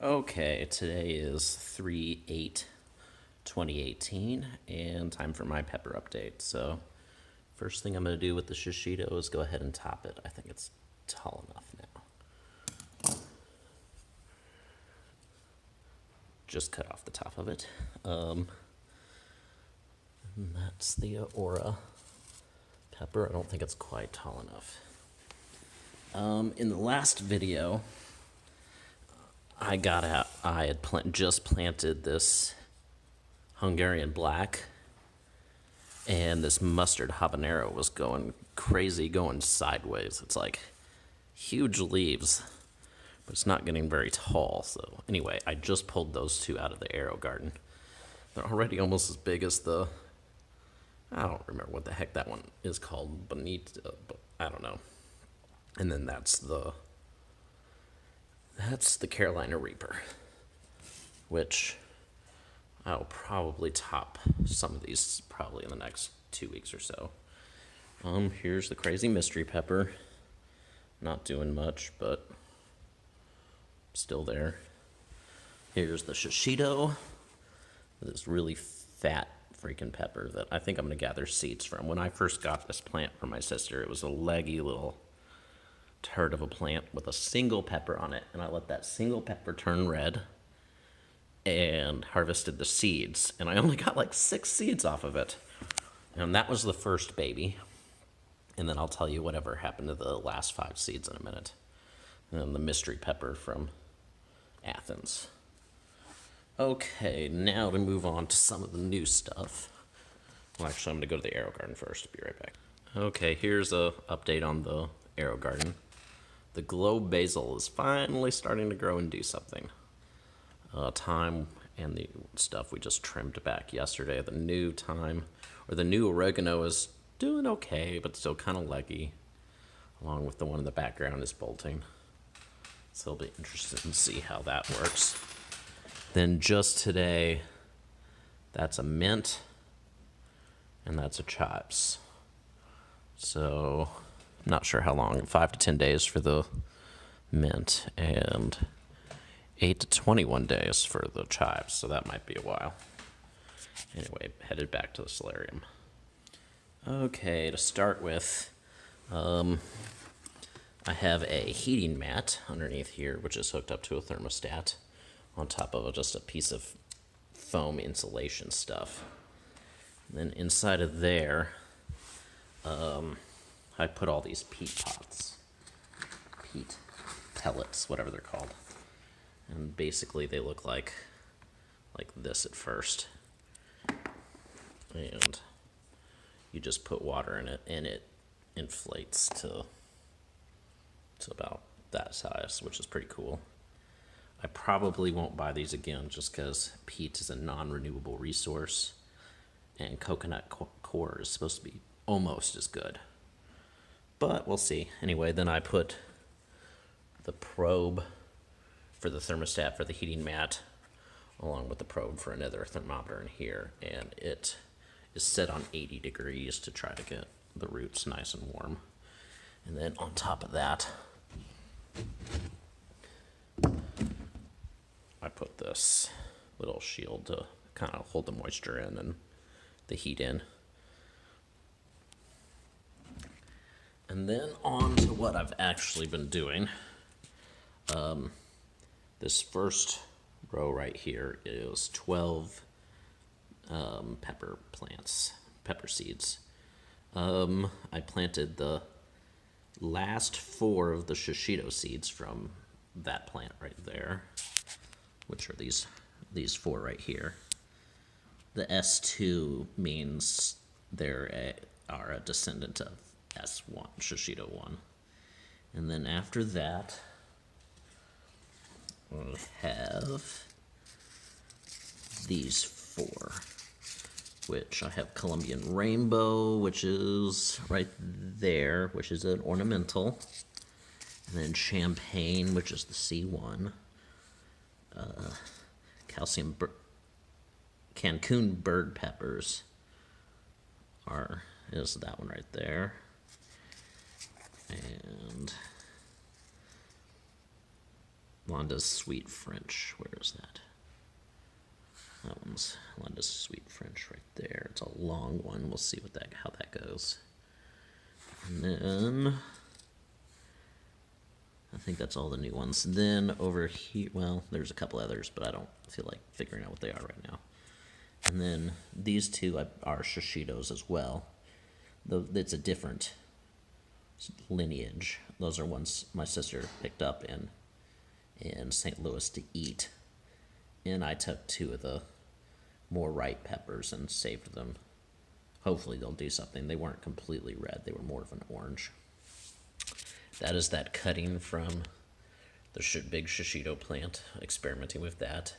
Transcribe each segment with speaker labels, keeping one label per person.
Speaker 1: Okay, today is 3/8/2018, and time for my pepper update. So, first thing I'm going to do with the shishito is go ahead and top it. I think it's tall enough now. Just cut off the top of it. And that's the Aura pepper. I don't think it's quite tall enough. In the last video, I had just planted this Hungarian black, and this mustard habanero was going crazy, going sideways. It's like huge leaves, but it's not getting very tall. So anyway, I just pulled those two out of the AeroGarden. They're already almost as big as I don't remember what the heck that one is called, Bonita, but I don't know. And then that's the Carolina Reaper, which I'll probably top some of these probably in the next 2 weeks or so. Here's the crazy mystery pepper. Not doing much, but still there. Here's the shishito. This really fat freaking pepper that I think I'm going to gather seeds from. When I first got this plant from my sister, it was a leggy little turd of a plant with a single pepper on it, and I let that single pepper turn red and harvested the seeds, and I only got like 6 seeds off of it. And that was the first baby. And then I'll tell you whatever happened to the last 5 seeds in a minute. And then the mystery pepper from Athens. Okay, now to move on to some of the new stuff. Well, actually, I'm going to go to the AeroGarden first. Be right back. Okay, here's a update on the AeroGarden. The globe basil is finally starting to grow and do something. Thyme and the stuff we just trimmed back yesterday. The new thyme, or the new oregano, is doing okay, but still kind of leggy, along with the one in the background is bolting. So it'll be interesting to see how that works. Then just today, that's a mint, and that's a chives. So, not sure how long, 5 to 10 days for the mint, and 8 to 21 days for the chives, so that might be a while. Anyway, headed back to the solarium. Okay, to start with, I have a heating mat underneath here, which is hooked up to a thermostat on top of just a piece of foam insulation stuff. And then inside of there, I put all these peat pots, peat pellets, whatever they're called. And basically they look like this at first. And you just put water in it, and it inflates to about that size, which is pretty cool. I probably won't buy these again just because peat is a non-renewable resource, and coconut core is supposed to be almost as good. But we'll see. Anyway, then I put the probe for the thermostat for the heating mat, along with the probe for another thermometer in here, and it is set on 80 degrees to try to get the roots nice and warm. And then on top of that, I put this little shield to kind of hold the moisture in and the heat in. And then on to what I've actually been doing. This first row right here is 12 pepper plants, pepper seeds. I planted the last 4 of the shishito seeds from that plant right there, which are these 4 right here. The S2 means they are a descendant of S1, shishito 1. And then after that, we have these 4, which I have Colombian Rainbow, which is right there, which is an ornamental. And then Champagne, which is the C1. Cancun Bird Peppers is that one right there. And Londa's Sweet French. Where is that? That one's Londa's Sweet French right there. It's a long one. We'll see how that goes. And then I think that's all the new ones. Then over here, well, there's a couple others, but I don't feel like figuring out what they are right now. And then these two are Shishitos as well. Though it's a different lineage. Those are ones my sister picked up in St. Louis to eat. And I took two of the more ripe peppers and saved them. Hopefully they'll do something. They weren't completely red. They were more of an orange. That is that cutting from the big shishito plant, experimenting with that.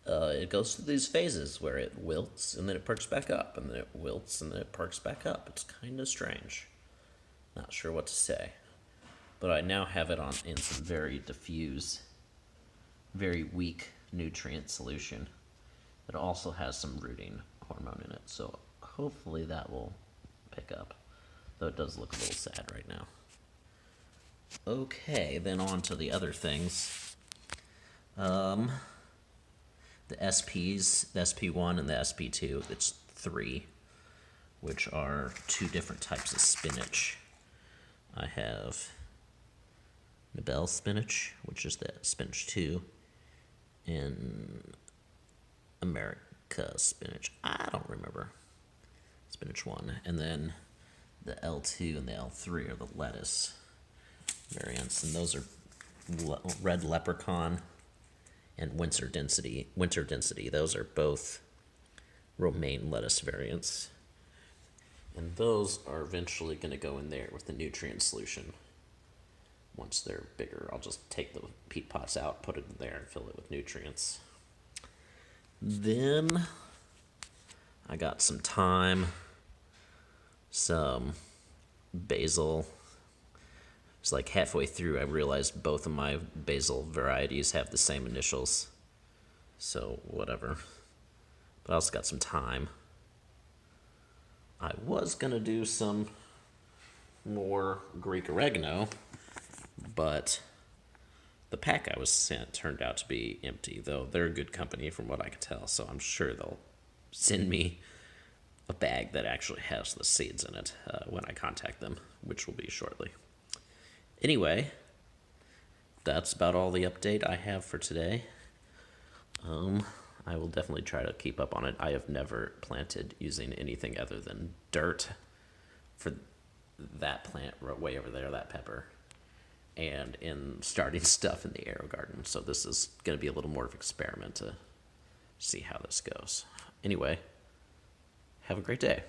Speaker 1: It goes through these phases where it wilts and then it perks back up, and then it wilts and then it perks back up. It's kind of strange. Not sure what to say. But I now have it in some very diffuse, very weak nutrient solution that also has some rooting hormone in it. So hopefully that will pick up, though it does look a little sad right now. Okay, then on to the other things. The SPs, the SP1 and the SP2, it's 3, which are 2 different types of spinach. I have Nabel spinach, which is the spinach 2, and America spinach. I don't remember. Spinach 1. And then the L2 and the L3 are the lettuce variants, and those are red leprechaun and winter density. Those are both romaine lettuce variants, and those are eventually going to go in there with the nutrient solution. Once they're bigger, I'll just take the peat pots out, put it in there, and fill it with nutrients. Then I got some thyme, some basil. It's like halfway through, I realized both of my basil varieties have the same initials. So, whatever. But I also got some thyme. I was going to do some more Greek oregano, but the pack I was sent turned out to be empty, though they're a good company from what I can tell, so I'm sure they'll send me a bag that actually has the seeds in it when I contact them, which will be shortly. Anyway, that's about all the update I have for today. I will definitely try to keep up on it. I have never planted using anything other than dirt for that plant way over there, that pepper, and in starting stuff in the AeroGarden. So this is going to be a little more of an experiment to see how this goes. Anyway, have a great day.